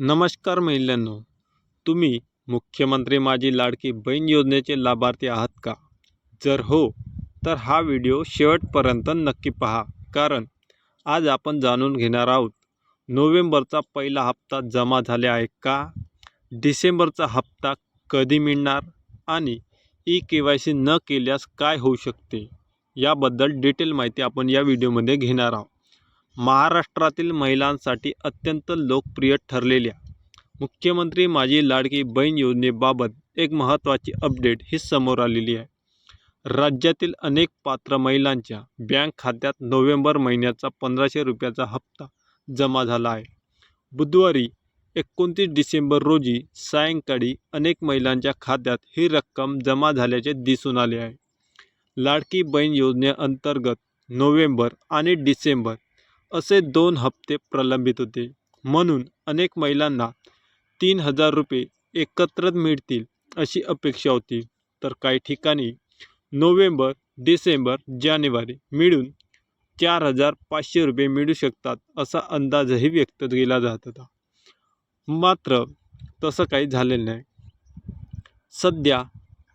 नमस्कार महिलांनो, तुम्ही मुख्यमंत्री माझी लाडकी बहीण योजनेचे लाभार्थी आहात का? जर हो, तर हा व्हिडिओ शेवटपर्यंत नक्की पहा. कारण आज आपण जाणून घेणार आहोत, नोव्हेंबरचा पहिला हप्ता जमा झाले आहे का? डिसेंबरचा हप्ता कधी मिळणार? आणि ई-KYC न केल्यास काय होऊ शकते? याबद्दल डिटेल माहिती आपण या व्हिडिओमध्ये घेणार आहोत. महाराष्ट्रातील महिलांसाठी अत्यंत लोकप्रिय ठरलेल्या मुख्यमंत्री माझी लाडकी बहीण योजनेबाबत एक महत्त्वाची अपडेट ही समोर आलेली आहे. राज्यातील अनेक पात्र महिलांच्या बँक खात्यात नोव्हेंबर महिन्याचा 1500 रुपयाचा हप्ता जमा झाला आहे. बुधवारी 29 डिसेंबर रोजी सायंकाळी अनेक महिलांच्या खात्यात ही रक्कम जमा झाल्याचे दिसून आले आहे. लाडकी बहीण योजनेअंतर्गत नोव्हेंबर आणि डिसेंबर असे 2 हप्ते प्रलंबित होते. म्हणून अनेक महिलांना 3000 रुपये एकत्र मिळतील अशी अपेक्षा होती. तर काही ठिकाणी नोव्हेंबर, डिसेंबर, जानेवारी मिळून 4500 रुपये मिळू शकतात असा अंदाजही व्यक्त केला जात होता. मात्र तसं काही झालेलं नाही. सध्या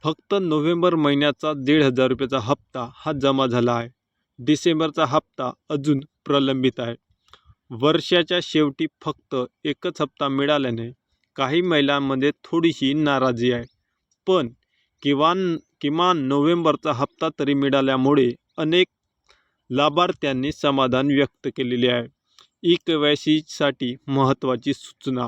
फक्त नोव्हेंबर महिन्याचा 1500 रुपयाचा हप्ता हा जमा झाला आहे. डिसेंबरचा हप्ता अजून प्रलंबित आहे. वर्षाच्या शेवटी फक्त एकच हप्ता मिळाल्याने काही महिलांमध्ये थोडीशी नाराजी आहे. पण किमान नोव्हेंबरचा हप्ता तरी मिळाल्यामुळे अनेक लाभार्थ्यांनी समाधान व्यक्त केलेले आहे. ई-KYCसाठी महत्त्वाची सूचना.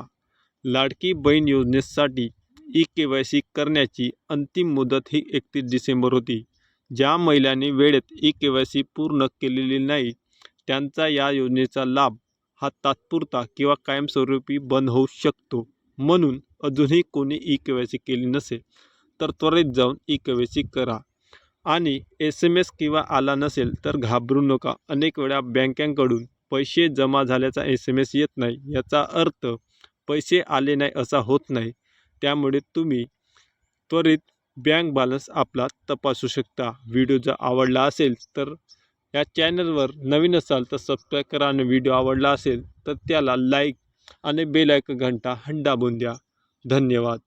लाडकी बहीण योजनेसाठी ई-KYC करण्याची अंतिम मुदत ही 31 डिसेंबर होती. ज्या महिलांनी वेळेत ई-KYC पूर्ण केलेली नाही त्यांचा या योजनेचा लाभ हा तात्पुरता किंवा कायमस्वरूपी बंद होऊ शकतो. म्हणून अजूनही कोणी ई-KYC केली नसेल तर त्वरित जाऊन ई-KYC करा. आणि SMS किंवा आला नसेल तर घाबरू नका. अनेक वेळा बँकांकडून पैसे जमा झाल्याचा SMS येत नाही. याचा अर्थ पैसे आले नाही असा होत नाही. त्यामुळे तुम्ही त्वरित बँक बॅलन्स आपला तपासू शकता. व्हिडिओ जर आवडला असेल तर या चॅनलवर नवीन असाल तर सबस्क्राईब करा आणि व्हिडिओ आवडला असेल तर त्याला लाईक आणि बेल आयकॉन घंटा दाबून द्या. धन्यवाद.